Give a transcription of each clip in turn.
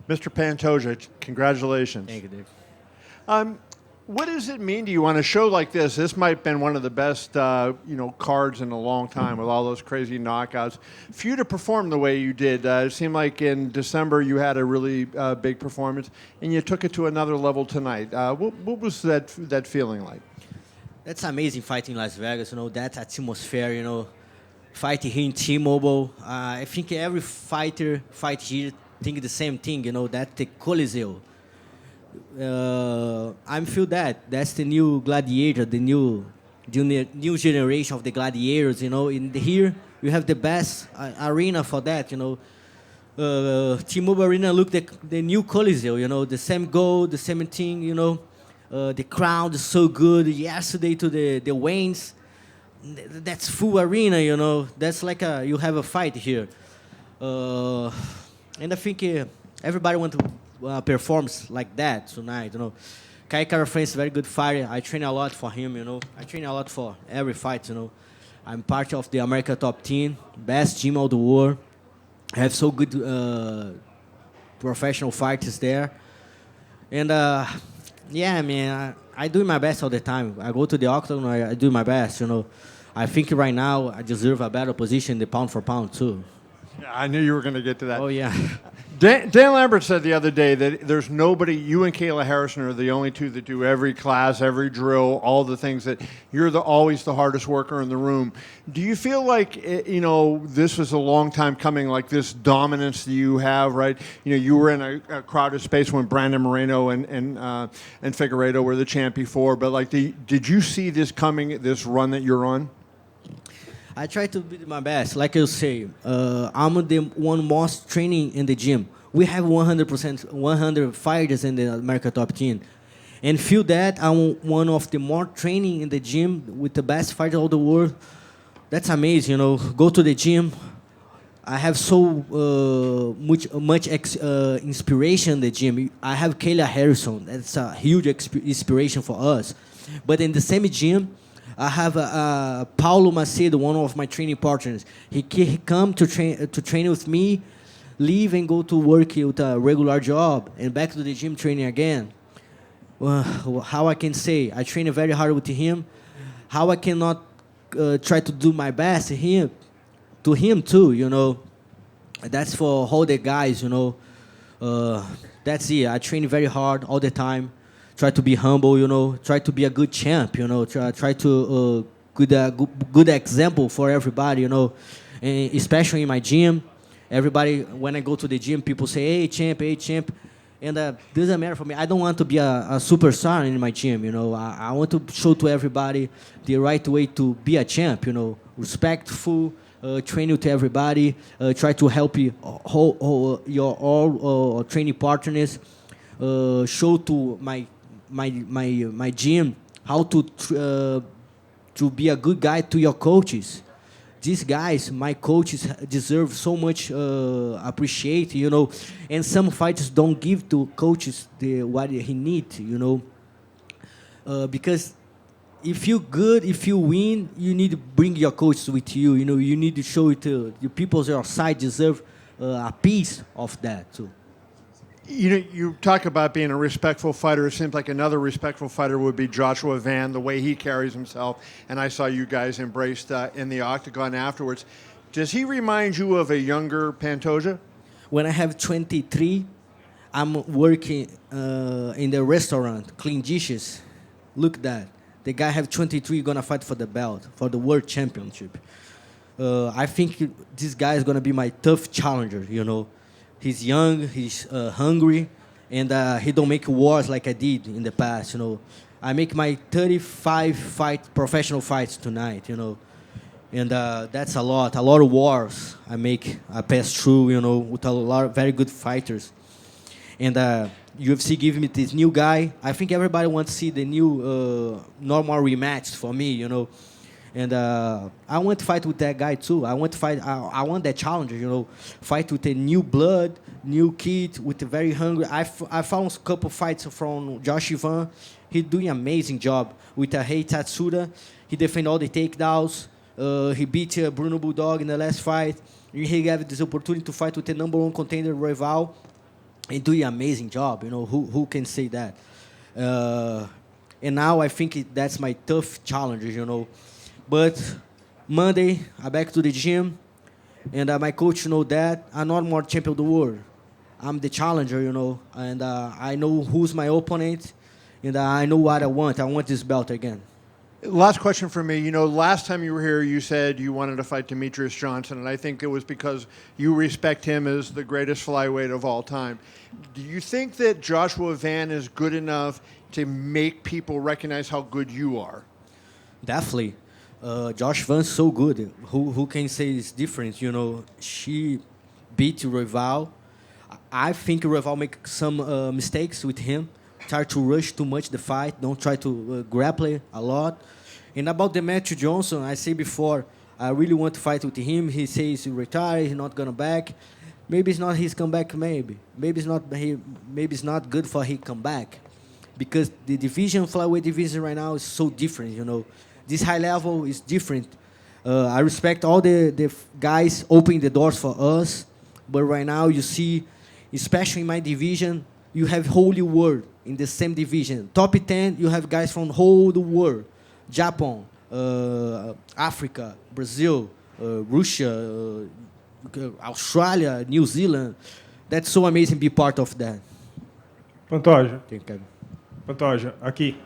Mr. Pantoja, congratulations. Thank you, Dave. What does it mean to you on a show like this? This might have been one of the best, cards in a long time with all those crazy knockouts. For you to perform the way you did, it seemed like in December you had a really big performance, and you took it to another level tonight. What was that feeling like? That's amazing fighting in Las Vegas, that atmosphere, fighting here in T-Mobile. I think every fighter fight here think the same thing, that the Coliseo. I feel that's the new gladiator, the new generation of the gladiators. In here you have the best arena for that. T-Mobile Arena look the new Coliseo. The same goal, the same thing. The crowd is so good. Yesterday to the Waynes, that's full arena. That's like you have a fight here, and I think everybody want to. Performs like that tonight, Kai Kara-France is a very good fighter. I train a lot for him, I train a lot for every fight, I'm part of the America Top 10, best gym of the world. I have so good professional fighters there. And, yeah, man, I do my best all the time. I go to the octagon, I do my best, I think right now I deserve a better position in the pound for pound, too. Yeah, I knew you were going to get to that. Oh, yeah. Dan Lambert said the other day that there's nobody, you and Kayla Harrison are the only two that do every class, every drill, all the things that you're always the hardest worker in the room. Do you feel like, this was a long time coming, like this dominance that you have, right? You were in a crowded space when Brandon Moreno and Figueiredo were the champ before, but did you see this coming, this run that you're on? I try to do my best. Like you say, I'm the one most training in the gym. We have 100%, 100 fighters in the America Top 10. And feel that I'm one of the more training in the gym with the best fighters of the world. That's amazing, Go to the gym. I have so much inspiration in the gym. I have Kayla Harrison. That's a huge inspiration for us. But in the same gym, I have Paulo Macedo, one of my training partners. He come to train with me, leave and go to work with a regular job, and back to the gym training again. How I can say I train very hard with him. How I cannot try to do my best to him too. That's for all the guys. That's it. I train very hard all the time. Try to be humble, try to be a good champ, try to good example for everybody, and especially in my gym. Everybody, when I go to the gym, people say, hey, champ. And doesn't matter for me. I don't want to be a superstar in my gym, I want to show to everybody the right way to be a champ, respectful, training to everybody, try to help you, your all training partners, show to my gym how to be a good guy to your coaches. These guys, my coaches, deserve so much appreciate, and some fighters don't give to coaches what he needs, because if you're good, if you win, you need to bring your coaches with you, you need to show it to the people on your side deserve a piece of that too. You talk about being a respectful fighter. It seems like another respectful fighter would be Joshua Van, the way he carries himself. And I saw you guys embraced in the octagon afterwards. Does he remind you of a younger Pantoja? When I have 23, I'm working in the restaurant, clean dishes. Look at that. The guy have 23 going to fight for the belt, for the world championship. I think this guy is going to be my tough challenger, He's young, he's hungry, and he don't make wars like I did in the past, I make my 35 professional fights tonight, and that's a lot of wars I pass through, with a lot of very good fighters. And UFC give me this new guy. I think everybody wants to see the new normal rematch for me, And I want to fight with that guy too. I want to fight. I want that challenger, fight with a new blood, new kid, with a very hungry. I found a couple fights from Josh Ivan. He's doing an amazing job with Rei Tatsuda. He defended all the takedowns. He beat Bruno Bulldog in the last fight. He gave this opportunity to fight with the number one contender rival. and doing an amazing job. You know, who can say that? And now I think that's my tough challenge, you know. But Monday, I'm back to the gym, and my coach know that I'm not more champion of the world. I'm the challenger, you know, and I know who's my opponent, and I know what I want. I want this belt again. Last question for me. You know, last time you were here, you said you wanted to fight Demetrius Johnson, and I think it was because you respect him as the greatest flyweight of all time. Do you think that Joshua Van is good enough to make people recognize how good you are? Definitely. Josh Van's so good. Who can say it's different? You know, she beat Rival. I think Rival make some mistakes with him. Try to rush too much the fight. Don't try to grapple a lot. And about Demetrius Johnson, I say before, I really want to fight with him. He says he retired. He's not gonna back. Maybe it's not his comeback. Maybe it's not. Maybe it's not good for his comeback, because the division, flyweight division right now is so different. You know, this high level is different. I respect all the guys opening the doors for us, but right now you see, especially in my division, you have whole world in the same division. Top 10, you have guys from whole the world. Japan, Africa, Brazil, Russia, Australia, New Zealand. That's so amazing to be part of that. Pantoja, Thank you. Pantoja, aqui.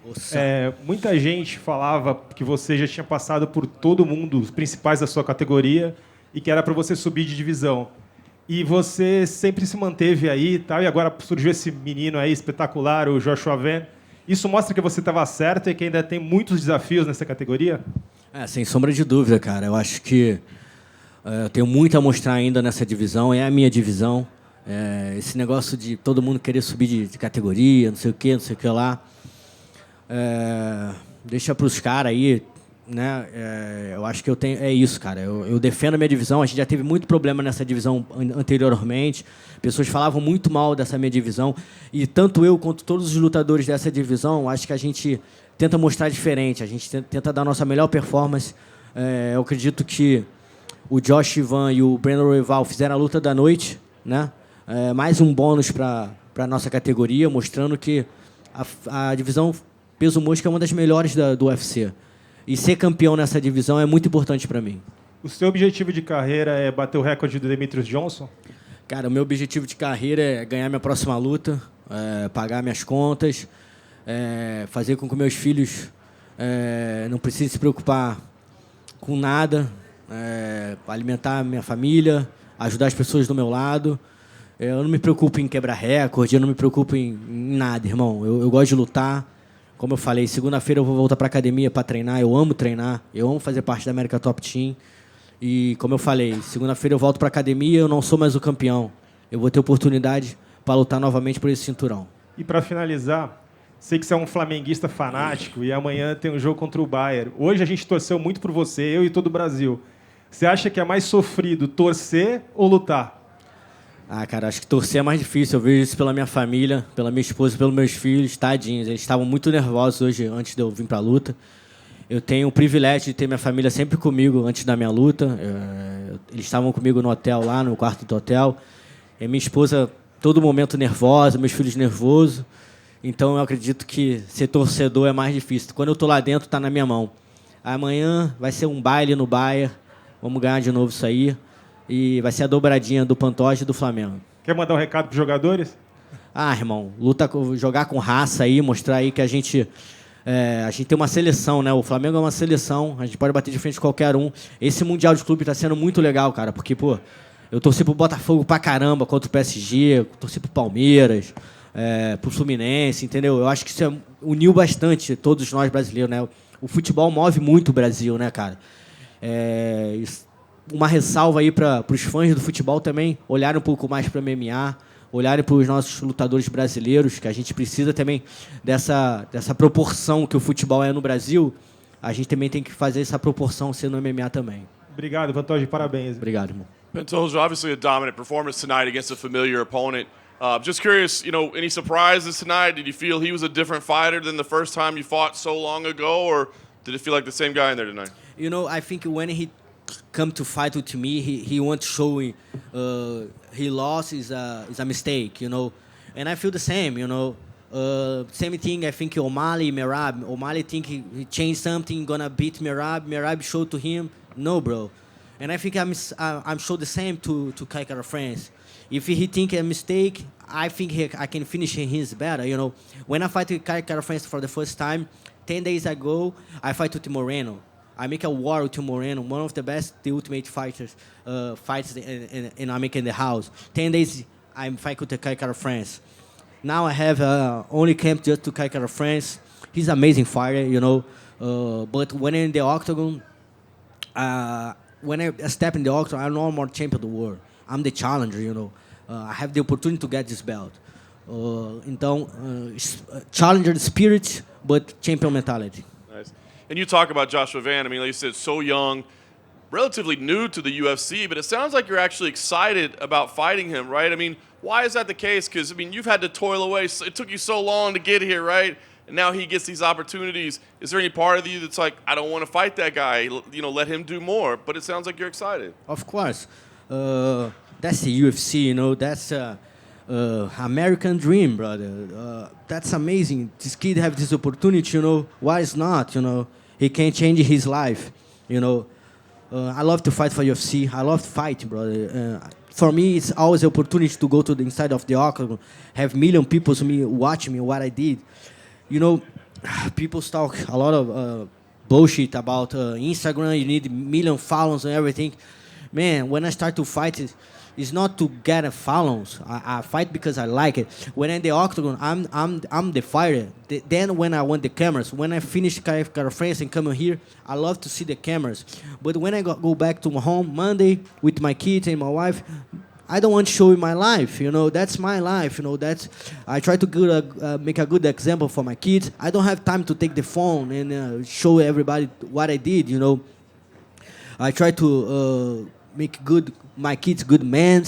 Nossa. Muita gente falava que você já tinha passado por todo mundo, os principais da sua categoria, e que era para você subir de divisão. E você sempre se manteve aí e tal, e agora surgiu esse menino aí espetacular, o Joshua Van. Isso mostra que você estava certo e que ainda tem muitos desafios nessa categoria? Sem sombra de dúvida, cara. Eu acho que eu tenho muito a mostrar ainda nessa divisão. É a minha divisão. Esse negócio de todo mundo querer subir de categoria, não sei o que lá. Deixa para os caras aí, né? Eu acho que eu tenho. É isso, cara. Eu defendo a minha divisão. A gente já teve muito problema nessa divisão anteriormente. Pessoas falavam muito mal dessa minha divisão. E tanto eu quanto todos os lutadores dessa divisão, acho que a gente tenta mostrar diferente. A gente tenta dar a nossa melhor performance. Eu acredito que o Josh Van e o Brandon Royval fizeram a luta da noite, né? Mais um bônus para a nossa categoria, mostrando que a divisão peso mosca é uma das melhores do UFC. E ser campeão nessa divisão é muito importante para mim. O seu objetivo de carreira é bater o recorde do Demetrius Johnson? Cara, o meu objetivo de carreira é ganhar minha próxima luta, pagar minhas contas, fazer com que meus filhos não precisem se preocupar com nada, alimentar minha família, ajudar as pessoas do meu lado. Eu não me preocupo em quebrar recorde, eu não me preocupo em nada, irmão. Eu gosto de lutar. Como eu falei, segunda-feira eu vou voltar para academia para treinar. Eu amo treinar, eu amo fazer parte da América Top Team. E, como eu falei, segunda-feira eu volto para academia, eu não sou mais o campeão. Eu vou ter oportunidade para lutar novamente por esse cinturão. E para finalizar, sei que você é um flamenguista fanático e amanhã tem um jogo contra o Bayern. Hoje a gente torceu muito por você, eu e todo o Brasil. Você acha que é mais sofrido torcer ou lutar? Cara, acho que torcer é mais difícil. Eu vejo isso pela minha família, pela minha esposa, pelos meus filhos, tadinhos. Eles estavam muito nervosos hoje, antes de eu vir para a luta. Eu tenho o privilégio de ter minha família sempre comigo antes da minha luta. Eles estavam comigo no hotel lá, no quarto do hotel. E minha esposa, todo momento nervosa, meus filhos nervosos. Então, eu acredito que ser torcedor é mais difícil. Quando eu estou lá dentro, está na minha mão. Amanhã vai ser um baile no Bayern. Vamos ganhar de novo isso aí. E vai ser a dobradinha do Pantoja e do Flamengo. Quer mandar um recado para os jogadores? Irmão, jogar com raça aí, mostrar aí que a gente tem uma seleção, né? O Flamengo é uma seleção, a gente pode bater de frente com qualquer um. Esse Mundial de Clube está sendo muito legal, cara, porque, pô, eu torci pro Botafogo pra caramba contra o PSG, torci pro Palmeiras, pro Fluminense, entendeu? Eu acho que isso uniu bastante todos nós brasileiros, né? O futebol move muito o Brasil, né, cara? Uma ressalva aí para os fãs do futebol também olharem um pouco mais para o MMA, olharem para os nossos lutadores brasileiros, que a gente precisa também dessa proporção que o futebol é no Brasil. A gente também tem que fazer essa proporção ser no MMA também. Obrigado, Pantoja, parabéns. Obrigado, irmão. Pantoja, obviously a dominant performance tonight against a familiar opponent. Just curious, any surprises tonight? Did you feel he was a different fighter than the first time you fought so long ago, or did it feel like the same guy in there tonight? I think when he come to fight with me. He wants to show me he lost is a mistake, you know. And I feel the same, you know. Same thing, I think O'Malley, Merab. O'Malley think he changed something, gonna beat Merab. Merab showed to him, no, bro. And I think I'm show the same to Kai Kara France. If he think a mistake, I think I can finish his better, you know. When I fight with Kai Kara France for the first time, 10 days ago, I fight with Moreno. I make a war with Moreno, one of the best the ultimate fighters fights and I make in the house. 10 days, I'm fight with the Kai Kara France. Now I have only camp just to Kai Kara France. He's an amazing fighter, you know. But when in the octagon, when I step in the octagon, I'm no more champion of the world. I'm the challenger, you know. I have the opportunity to get this belt. Então, challenger spirit, but champion mentality. Nice. And you talk about Joshua Van. I mean, like you said, so young, relatively new to the UFC, but it sounds like you're actually excited about fighting him, right? I mean, why is that the case? Because, I mean, you've had to toil away. It took you so long to get here, right? And now he gets these opportunities. Is there any part of you that's like, I don't want to fight that guy, you know, let him do more? But it sounds like you're excited. Of course. That's the UFC, you know. That's American dream, brother. That's amazing. This kid have this opportunity, you know. Why is not, you know? He can change his life, you know. I love to fight for UFC. I love to fight, brother. For me, it's always an opportunity to go to the inside of the octagon, have million people watch me what I did. You know, people talk a lot of bullshit about Instagram. You need million followers and everything. Man, when I start to fight, it's not to get a follows. I fight because I like it. When I'm in the octagon, I'm the fighter. Then when I want the cameras, when I finish Kai Kara France and come here, I love to see the cameras. But when I go back to my home Monday with my kids and my wife, I don't want to show you my life. You know, that's my life. You know, I try to make a good example for my kids. I don't have time to take the phone and show everybody what I did. You know, I try to make my kids good men,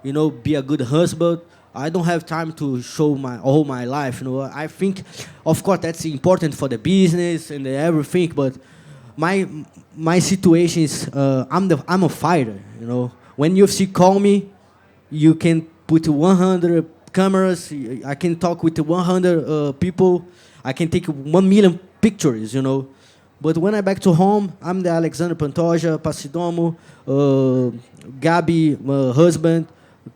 you know, be a good husband. I don't have time to show all my life, you know. I think, of course, that's important for the business and everything, but my situation is I'm a fighter, you know. When UFC call me, you can put 100 cameras. I can talk with 100 people. I can take 1 million pictures, you know. But when I back to home, I'm the Alexandre Pantoja, Passidomo, Gabi, husband,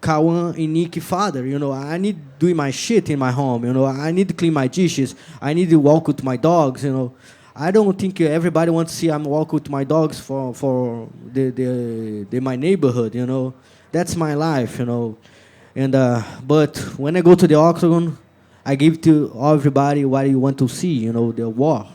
Kawan, and Nick, father. You know, I need doing my shit in my home. You know, I need to clean my dishes. I need to walk with my dogs. You know, I don't think everybody wants to see I'm walk with my dogs for my neighborhood. You know, that's my life. You know, and but when I go to the octagon, I give to everybody what you want to see. You know, the war.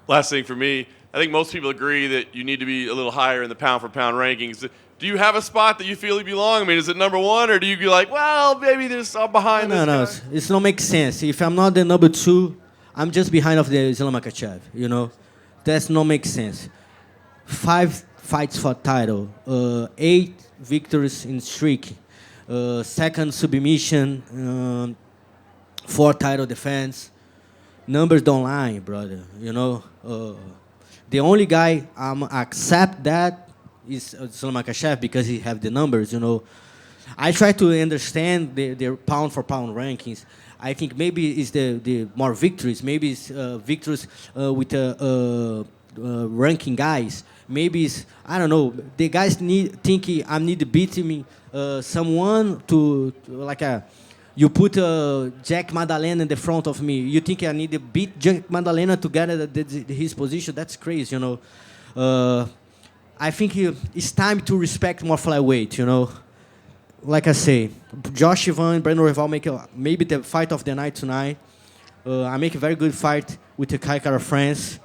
Last thing for me, I think most people agree that you need to be a little higher in the pound-for-pound rankings. Do you have a spot that you feel you belong? I mean, is it number one, or do you be like, well, maybe there's behind this guy? No. It's not make sense. If I'm not the number 2, I'm just behind of the Islam Makhachev, you know? That's not make sense. 5 fights for title, 8 victories in streak, 2nd submission, 4 title defense. Numbers don't lie, brother. You know, the only guy accept that is Islam Makhachev because he have the numbers. You know, I try to understand their pound for pound rankings. I think maybe it's the more victories. Maybe it's victories with ranking guys. Maybe it's, I don't know. The guys think I need to beat me someone to like a. You put Jack Madalena in the front of me. You think I need to beat Jack Madalena to get his position? That's crazy, you know. I think it's time to respect more flyweight, you know. Like I say, Josh Ivan, Brandon Royval make maybe the fight of the night tonight. I make a very good fight with the Kai Kara France.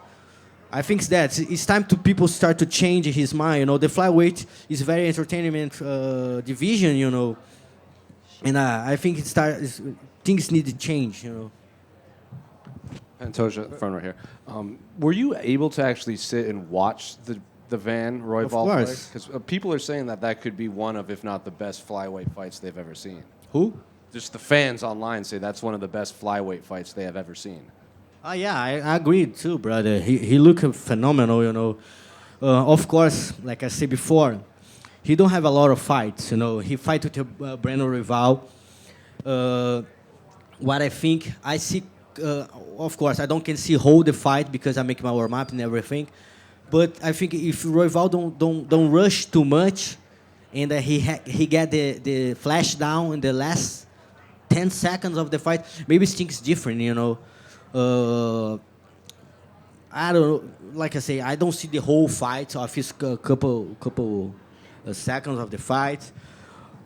I think it's time to people start to change his mind. You know, the flyweight is very entertainment division, you know. And I think things need to change, you know. Pantoja, front right here. Were you able to actually sit and watch the Van Royval fight? course. Because people are saying that could be one of, if not the best flyweight fights they've ever seen. Who? Just the fans online say that's one of the best flyweight fights they have ever seen. Yeah, I agree too, brother. He looked phenomenal, you know. Of course, like I said before, he don't have a lot of fights. You know, he fight with Brandon Rival. What I think, I see. Of course, I don't can see hold the fight because I make my warm up and everything. But I think if Rival don't rush too much, and he get the flash down in the last 10 seconds of the fight, maybe things different. You know. I don't know. Like I say, I don't see the whole fight. I feel a couple seconds of the fight,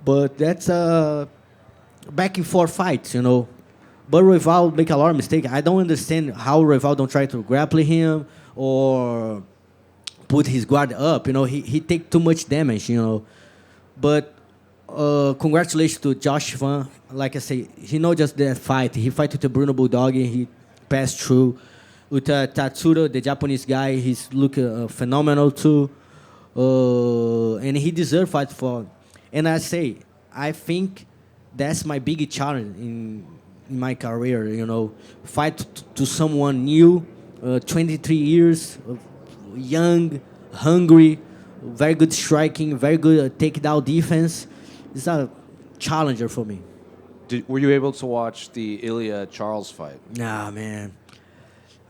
but that's back and forth fights, you know. But Rival make a lot of mistakes. I don't understand how Rival don't try to grapple him or put his guard up. You know, he take too much damage, you know. But congratulations to Josh Van. Like I say, he not just that fight. He fight with the Bruno Bulldog and he passed through. With Tatsuro, the Japanese guy, he's look phenomenal too. And he deserves fight for. And I think that's my biggest challenge in my career. You know, fight to someone new, 23 years, young, hungry, very good striking, very good takedown defense. It's a challenger for me. Were you able to watch the Ilya Charles fight? Nah, man.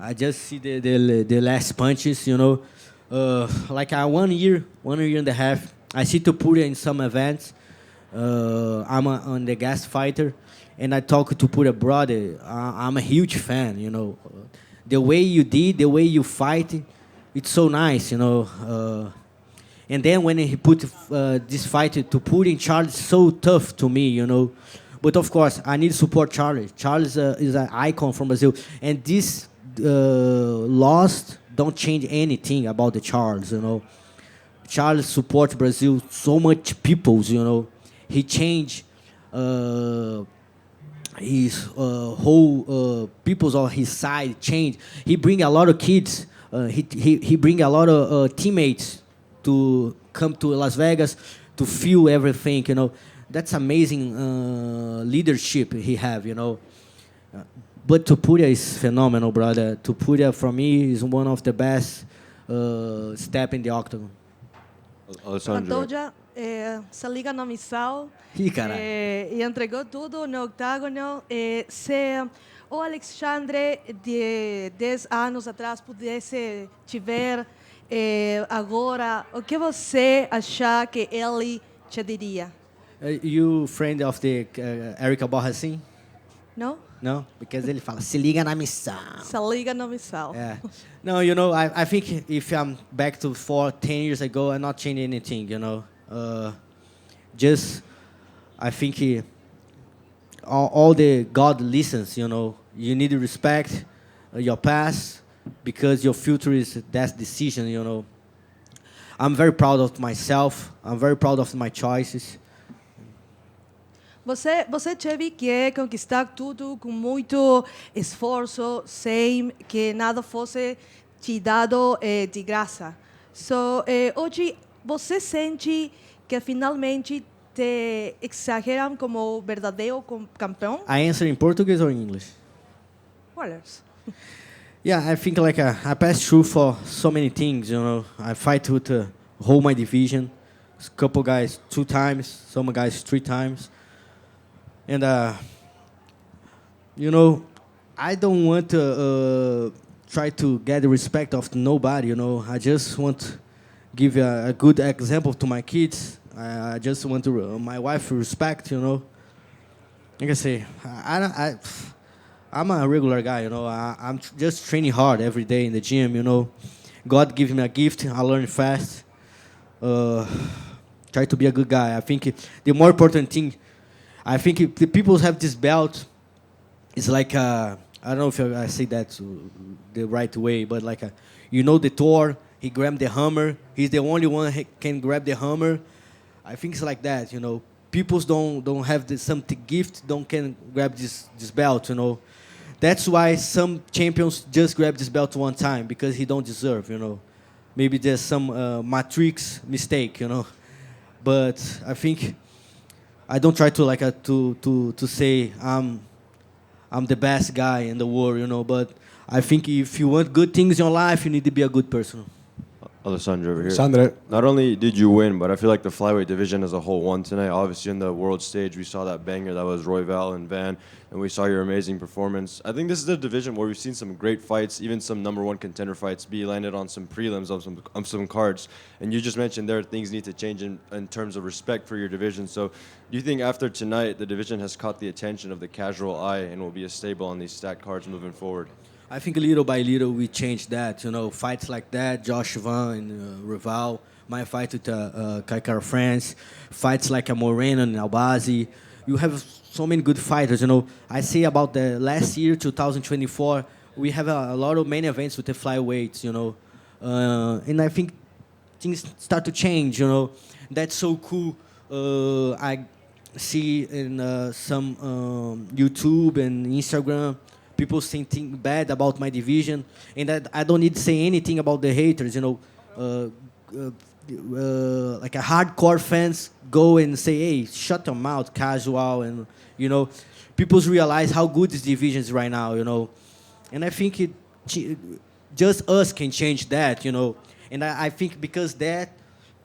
I just see the last punches, you know. Like 1 year and a half. I see Topuria in some events. I'm on the gas fighter, and I talk to Topuria brother. I'm a huge fan, you know. The way you did, the way you fight, it's so nice, you know. And then when he put this fight to put in Charles, so tough to me, you know. But of course, I need to support Charles. Charles is an icon from Brazil, and this lost don't change anything about the Charles, you know. Charles support Brazil so much peoples, you know. He changed his whole peoples on his side changed. He bring a lot of kids. He bring a lot of teammates to come to Las Vegas to feel everything, you know. That's amazing leadership he have, you know. But Topuria is phenomenal, brother. Topuria, for me, is one of the best step in the octagon. Alexandre. Pantoja se liga na missão Ih, caralho. e entregou tudo no octágono. Se o Alexandre de 10 anos atrás pudesse tiver agora, o que você achar que ele te diria? You friend of the Erika Borracin? Não? No? Because ele fala, se liga na missão. Se liga na missão. Yeah. No, you know, I think if I'm back to 10 years ago, I'm not changing anything, you know. Just, I think all the God listens, you know. You need to respect your past because your future is that decision, you know. I'm very proud of myself. I'm very proud of my choices. Você teve que conquistar tudo com muito esforço, sem que nada fosse te dado de graça. Hoje, você sente que finalmente te exageram como verdadeiro campeão? I answer in Portuguese or English? What else? Yeah, I think like I passed through for so many things, you know. I fight with whole my division. A couple guys 2 times, some guys 3 times. And, you know, I don't want to try to get the respect of nobody, you know. I just want to give a good example to my kids. I just want to my wife respect, you know. Like I say, I'm a regular guy, you know. I'm just training hard every day in the gym, you know. God gave me a gift. I learn fast. Try to be a good guy. I think the more important thing, I think if the people have this belt, it's like I don't know if I say that the right way, but like you know the Thor, he grabbed the hammer. He's the only one who can grab the hammer. I think it's like that, you know. People don't have something gift, can grab this belt, you know. That's why some champions just grab this belt one time because he don't deserve, you know. Maybe there's some matrix mistake, you know. But I think I don't try to to say I'm the best guy in the world, you know. But I think if you want good things in your life, you need to be a good person. Alessandro over here. Alexandre. Not only did you win, but I feel like the flyweight division as a whole won tonight. Obviously, in the world stage, we saw that banger that was Royval and Van, and we saw your amazing performance. I think this is the division where we've seen some great fights, even some number one contender fights, be landed on some prelims of some cards. And you just mentioned there things need to change in terms of respect for your division. So, do you think after tonight, the division has caught the attention of the casual eye and will be a stable on these stacked cards moving forward? I think little by little we changed that. You know, fights like that, Josh Van and Rival, my fight with Kaikara France, fights like a Moreno and Albazi. You have so many good fighters. You know, I say about the last year, 2024, we have a lot of main events with the flyweights. You know, and I think things start to change. You know, that's so cool. I see in some YouTube and Instagram. People think bad about my division, and I don't need to say anything about the haters. You know, like a hardcore fans go and say, "Hey, shut your mouth, casual," and you know, people realize how good this division is right now. You know, and I think just us can change that. You know, and I think because that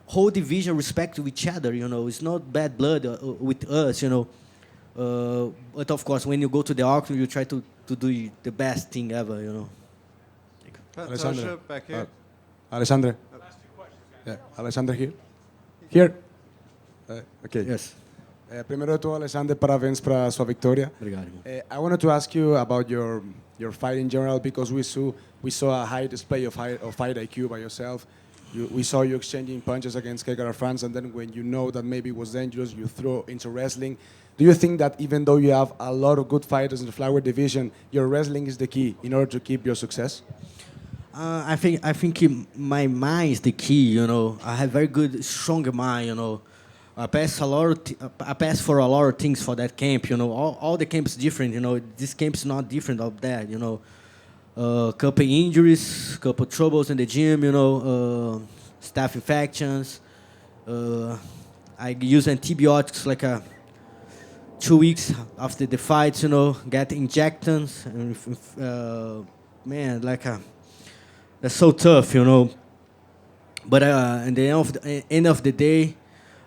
whole division respect to each other. You know, it's not bad blood with us. You know. But of course, when you go to the auction, you try to do the best thing ever, you know. Alexandre. back here. Alexandre. Yeah, Alexandre here. Here. Okay. Yes. Primeiro de tudo, Alexandre, parabéns para sua vitória. Obrigado, irmão. I wanted to ask you about your fight in general because we saw a high display of fight IQ by yourself. We saw you exchanging punches against Kegara France, and then when you know that maybe it was dangerous, you throw into wrestling. Do you think that even though you have a lot of good fighters in the flyweight division, your wrestling is the key in order to keep your success? I think my mind is the key. You know, I have very good, strong mind. You know, I pass for a lot of things for that camp. You know, all the camps different. You know, this camp is not different of that. You know, couple injuries, couple troubles in the gym. You know, staph infections. I use antibiotics like 2 weeks after the fights, you know, get injections, and man, that's so tough, you know. But in the end of the day,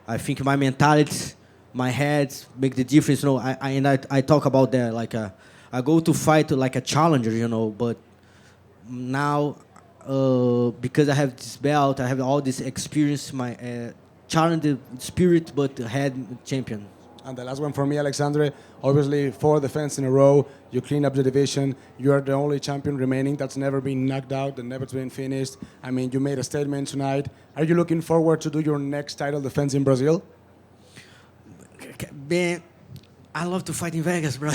I think my mentality, my head make the difference. You know, I talk about that. Like I go to fight like a challenger, you know. But now, because I have this belt, I have all this experience. My challenger spirit, but head champion. And the last one for me, Alexandre, obviously 4 defenses in a row, you clean up the division, you are the only champion remaining that's never been knocked out and never been finished. I mean, you made a statement tonight. Are you looking forward to do your next title defense in Brazil? Man, I love to fight in Vegas, bro.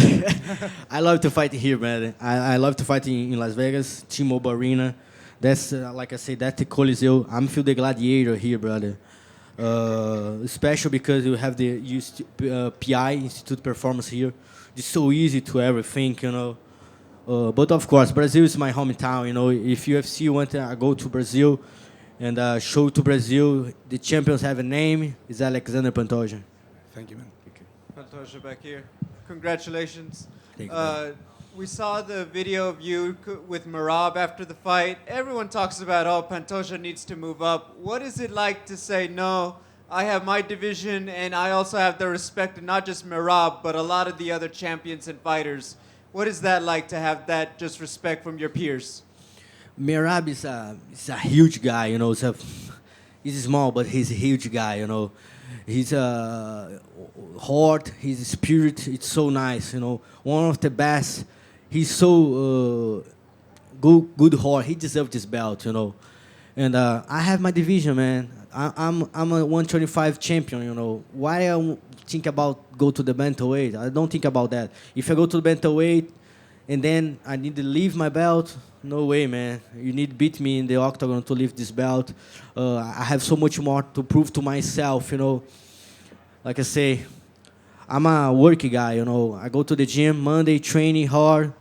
I love to fight here, man. I love to fight in Las Vegas, T-Mobile Arena. That's, like I said, that's the Coliseo. I'm feel the gladiator here, brother. Special because you have the PI Institute Performance here. It's so easy to everything, you know. But of course, Brazil is my hometown. You know, if UFC want to go to Brazil and show to Brazil, the champions have a name. It's Alexandre Pantoja. Thank you, man. Pantoja back here. Congratulations. Thank you. We saw the video of you with Merab after the fight. Everyone talks about, oh, Pantoja needs to move up. What is it like to say, no, I have my division and I also have the respect of not just Merab, but a lot of the other champions and fighters. What is that like to have that just respect from your peers? Merab is a huge guy, you know. He's small, but he's a huge guy, you know. He's heart, his spirit, it's so nice, you know. One of the best. He's so good heart. He deserves this belt, you know. And I have my division, man. I'm a 125 champion, you know. Why I think about go to the bantamweight? I don't think about that. If I go to the bantamweight and then I need to leave my belt, no way, man. You need to beat me in the octagon to lift this belt. I have so much more to prove to myself, you know. Like I say, I'm a worky guy, you know. I go to the gym Monday, training hard,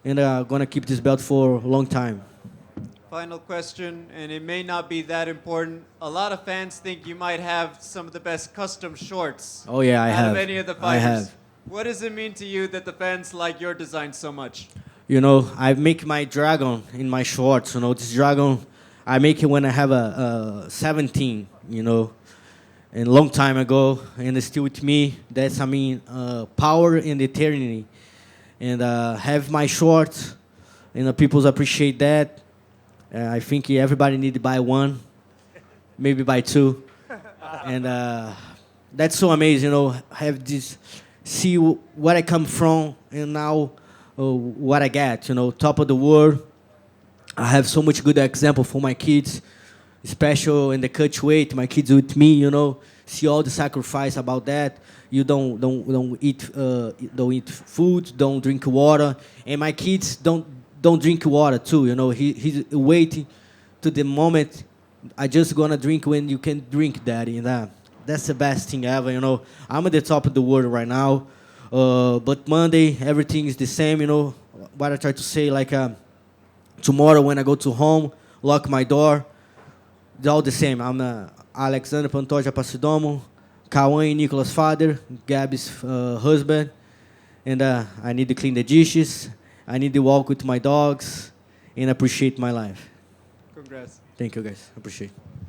and I'm going to keep this belt for a long time. Final question, and it may not be that important. A lot of fans think you might have some of the best custom shorts. Oh, yeah, I out have. of any of the fighters. I have. What does it mean to you that the fans like your design so much? You know, I make my dragon in my shorts. You know, this dragon, I make it when I have a 17, you know, and long time ago, and it's still with me. That's, I mean, power and eternity. And have my shorts, you know, people appreciate that. I think everybody need to buy one, maybe buy two. And that's so amazing, you know, have this, see where I come from, and now what I get, you know, top of the world. I have so much good example for my kids, especially in the cut weight. My kids with me, you know, see all the sacrifice about that. You don't eat food, don't drink water, and my kids don't drink water too. You know, he's waiting to the moment. I just gonna drink when you can drink, Daddy, and that's the best thing ever. You know, I'm at the top of the world right now, but Monday everything is the same. You know, what I try to say, like. Tomorrow when I go to home, lock my door, it's all the same. I'm Alexandre Pantoja Passidomo, Cauã and Nicolas' father, Gabby's husband, and I need to clean the dishes, I need to walk with my dogs, and appreciate my life. Congrats. Thank you, guys. Appreciate it.